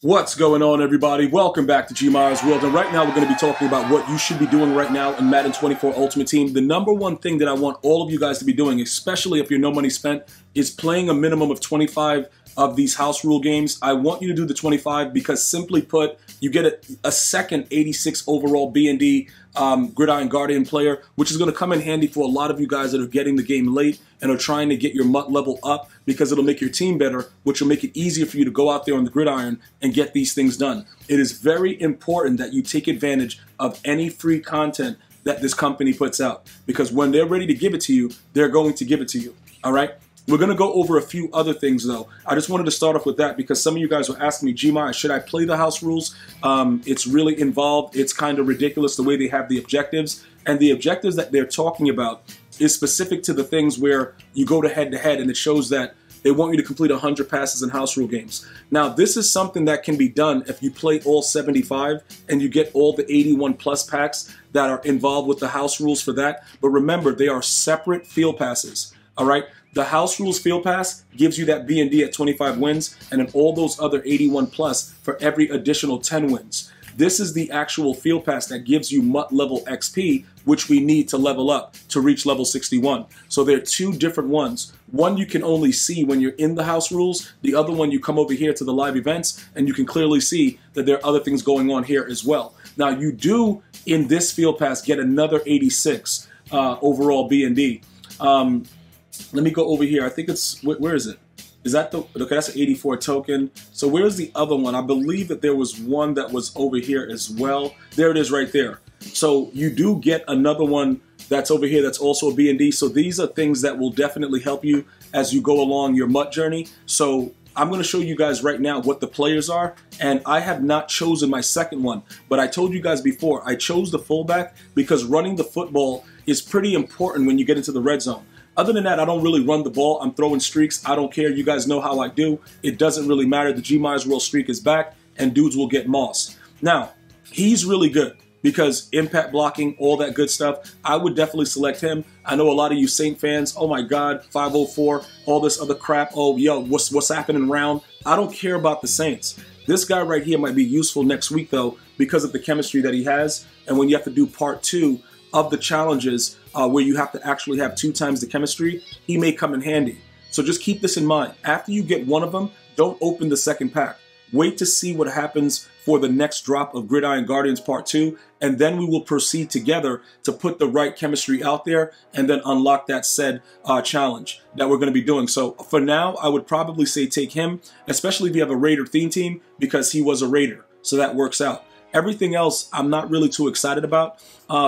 What's going on, everybody? Welcome back to GmiasWorld, and right now we're going to be talking about what you should be doing right now in Madden 24 Ultimate Team. The number one thing that I want all of you guys to be doing, especially if you're no money spent, is playing a minimum of 25 of these house rule games. I want you to do the 25 because, simply put, you get a second 86 overall B&D Gridiron Guardian player, which is going to come in handy for a lot of you guys that are getting the game late and are trying to get your MUT level up, because it'll make your team better, which will make it easier for you to go out there on the gridiron and get these things done. It is very important that you take advantage of any free content that this company puts out, because when they're ready to give it to you, they're going to give it to you. All right? We're going to go over a few other things, though. I just wanted to start off with that because some of you guys were asking me, Gmi, should I play the house rules? It's really involved. It's kind of ridiculous the way they have the objectives. And the objectives that they're talking about is specific to the things where you go to head-to-head, and it shows that they want you to complete 100 passes in house rule games. Now, this is something that can be done if you play all 75 and you get all the 81+ packs that are involved with the house rules for that. But remember, they are separate field passes, all right? The house rules field pass gives you that B&D at 25 wins, and then all those other 81+ for every additional 10 wins. This is the actual field pass that gives you MUT level XP, which we need to level up to reach level 61. So there are two different ones. One you can only see when you're in the house rules. The other one, you come over here to the live events and you can clearly see that there are other things going on here as well. Now, you do in this field pass get another 86 overall B&D. Let me go over here. I think it's, where is it? Is that the, okay, that's an 84 token. So where's the other one? I believe that there was one that was over here as well. There it is right there. So you do get another one that's over here that's also a B&D. So these are things that will definitely help you as you go along your MUT journey. So I'm going to show you guys right now what the players are, and I have not chosen my second one, but I told you guys before, I chose the fullback because running the football is pretty important when you get into the red zone. Other than that, I don't really run the ball. I'm throwing streaks. I don't care. You guys know how I do. It doesn't really matter. The GmiasWorld streak is back, and dudes will get mossed. Now, he's really good because impact blocking, all that good stuff. I would definitely select him. I know a lot of you Saint fans, oh my God, 504, all this other crap. Oh, yo, what's happening around? I don't care about the Saints. This guy right here might be useful next week, though, because of the chemistry that he has. And when you have to do part 2 of the challenges where you have to actually have 2 times the chemistry, he may come in handy. So just keep this in mind. After you get one of them, don't open the second pack. Wait to see what happens for the next drop of Gridiron Guardians Part 2, and then we will proceed together to put the right chemistry out there and then unlock that said challenge that we're going to be doing. So for now, I would probably say take him, especially if you have a Raider theme team, because he was a Raider. So that works out. Everything else, I'm not really too excited about.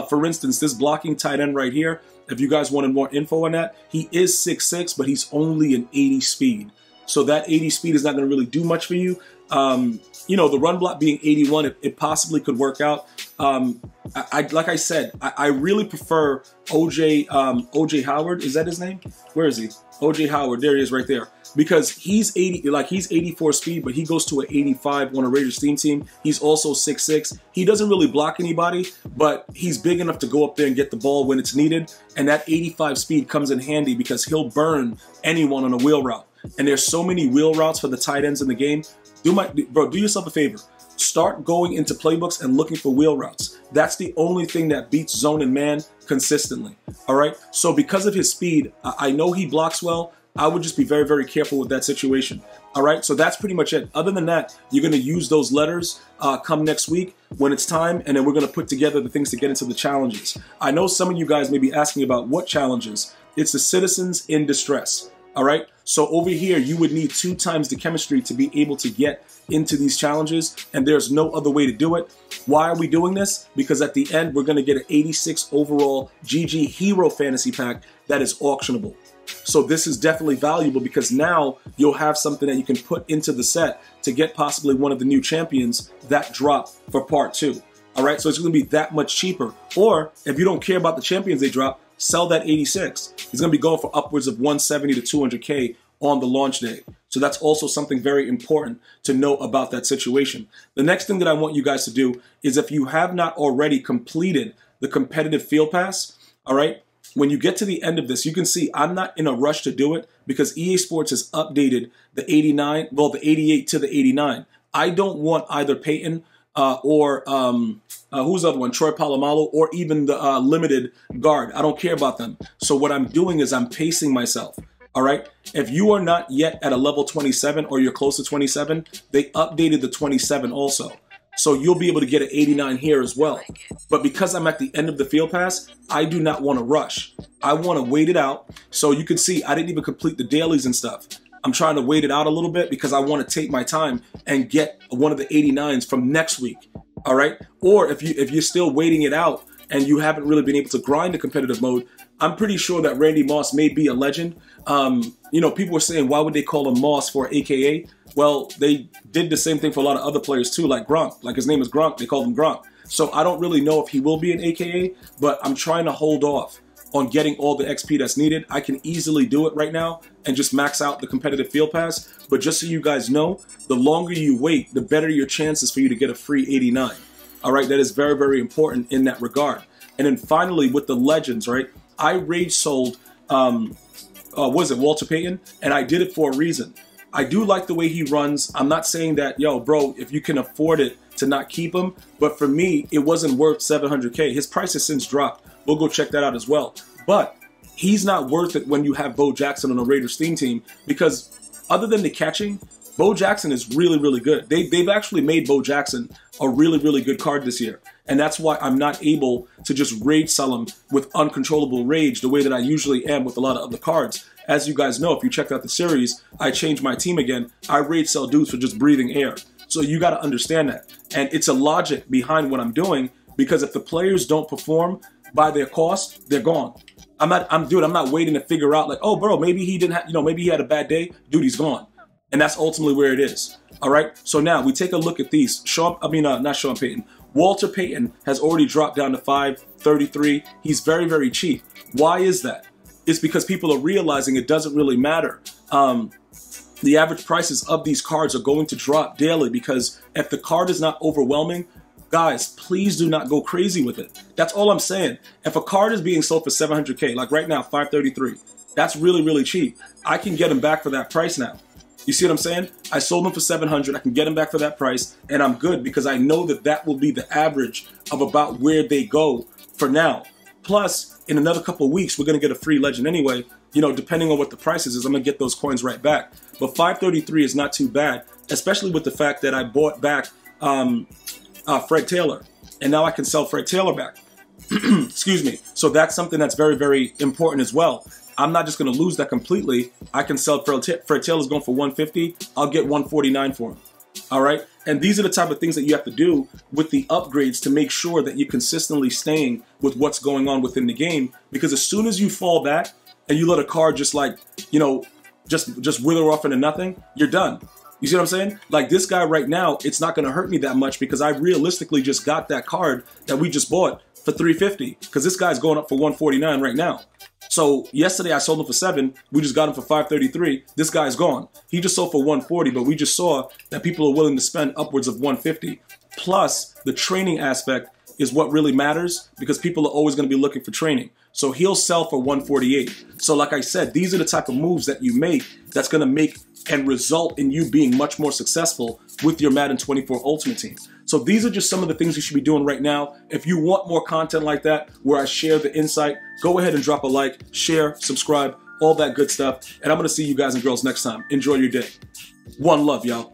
For instance, this blocking tight end right here, if you guys wanted more info on that, he is 6'6", but he's only an 80 speed. So that 80 speed is not going to really do much for you. You know, the run block being 81, it possibly could work out. Like I said, I really prefer OJ Howard. Is that his name? Where is he? OJ Howard. There he is right there. Because he's 84 speed, but he goes to an 85 on a Raiders team. He's also 6'6". He doesn't really block anybody, but he's big enough to go up there and get the ball when it's needed. And that 85 speed comes in handy because he'll burn anyone on a wheel route. And there's so many wheel routes for the tight ends in the game. Bro, do yourself a favor. Start going into playbooks and looking for wheel routes. That's the only thing that beats zone and man consistently. All right? So because of his speed, I know he blocks well. I would just be very, very careful with that situation. All right? So that's pretty much it. Other than that, you're going to use those letters come next week when it's time, and then we're going to put together the things to get into the challenges. I know some of you guys may be asking about what challenges. It's the Citizens in Distress. All right? So over here, you would need 2 times the chemistry to be able to get into these challenges, and there's no other way to do it. Why are we doing this? Because at the end, we're going to get an 86 overall GG Hero Fantasy Pack that is auctionable. So this is definitely valuable because now you'll have something that you can put into the set to get possibly one of the new champions that drop for part 2. All right, so it's going to be that much cheaper. Or if you don't care about the champions they drop, sell that 86. It's going to be going for upwards of 170 to 200K on the launch day. So that's also something very important to know about that situation. The next thing that I want you guys to do is, if you have not already completed the competitive field pass, all right, when you get to the end of this, you can see I'm not in a rush to do it because EA Sports has updated the 89, well, the 88 to the 89. I don't want either Payton or who's the other one? Troy Polamalu, or even the limited guard. I don't care about them. So what I'm doing is I'm pacing myself. All right. If you are not yet at a level 27 or you're close to 27, they updated the 27 also. So you'll be able to get an 89 here as well. But because I'm at the end of the field pass, I do not want to rush. I want to wait it out. So you can see I didn't even complete the dailies and stuff. I'm trying to wait it out a little bit because I want to take my time and get one of the 89s from next week. All right. Or if you're still waiting it out and you haven't really been able to grind the competitive mode, I'm pretty sure that Randy Moss may be a legend. You know, people were saying, why would they call him Moss for AKA? Well, they did the same thing for a lot of other players too, like Gronk. Like his name is Gronk, they called him Gronk. So I don't really know if he will be an AKA, but I'm trying to hold off on getting all the XP that's needed. I can easily do it right now and just max out the competitive field pass. But just so you guys know, the longer you wait, the better your chances for you to get a free 89. All right, that is very, very important in that regard. And then finally, with the legends, right? I rage sold, was it Walter Payton? And I did it for a reason. I do like the way he runs. I'm not saying that, yo, bro, if you can afford it to not keep him. But for me, it wasn't worth 700K. His price has since dropped. We'll go check that out as well. But he's not worth it when you have Bo Jackson on a Raiders theme team, because other than the catching, Bo Jackson is really, really good. They've actually made Bo Jackson a really, really good card this year. And that's why I'm not able to just rage sell him with uncontrollable rage the way that I usually am with a lot of other cards. As you guys know, if you checked out the series, I changed my team again. I rage sell dudes for just breathing air. So you got to understand that. And it's a logic behind what I'm doing, because if the players don't perform by their cost, they're gone. I'm not waiting to figure out like, oh, bro, maybe he didn't have, you know, maybe he had a bad day. Dude, he's gone. And that's ultimately where it is. All right. So now we take a look at these. Not Sean Payton. Walter Payton has already dropped down to 533. He's very, very cheap. Why is that? It's because people are realizing it doesn't really matter. The average prices of these cards are going to drop daily, because if the card is not overwhelming, guys, please do not go crazy with it. That's all I'm saying. If a card is being sold for 700K, like right now, 533, that's really, really cheap. I can get them back for that price now. You see what I'm saying? I sold them for 700. I can get them back for that price, and I'm good because I know that that will be the average of about where they go for now. Plus, in another couple of weeks, we're going to get a free legend anyway. You know, depending on what the price is, I'm going to get those coins right back. But 533 is not too bad, especially with the fact that I bought back Fred Taylor, and now I can sell Fred Taylor back. Excuse me. So that's something that's very, very important as well. I'm not just going to lose that completely. I can sell Fred Taylor's going for 150. I'll get 149 for him. All right. And these are the type of things that you have to do with the upgrades to make sure that you're consistently staying with what's going on within the game. Because as soon as you fall back and you let a card just like, you know, just wither off into nothing, you're done. You see what I'm saying? Like this guy right now, it's not going to hurt me that much because I realistically just got that card that we just bought for 350, because this guy's going up for 149 right now. So yesterday I sold him for 7. We just got him for 533. This guy's gone. He just sold for 140, but we just saw that people are willing to spend upwards of 150. Plus, the training aspect is what really matters, because people are always going to be looking for training. So he'll sell for 148. So like I said, these are the type of moves that you make that's going to make and result in you being much more successful with your Madden 24 Ultimate Team. So these are just some of the things you should be doing right now. If you want more content like that, where I share the insight, go ahead and drop a like, share, subscribe, all that good stuff. And I'm going to see you guys and girls next time. Enjoy your day. One love, y'all.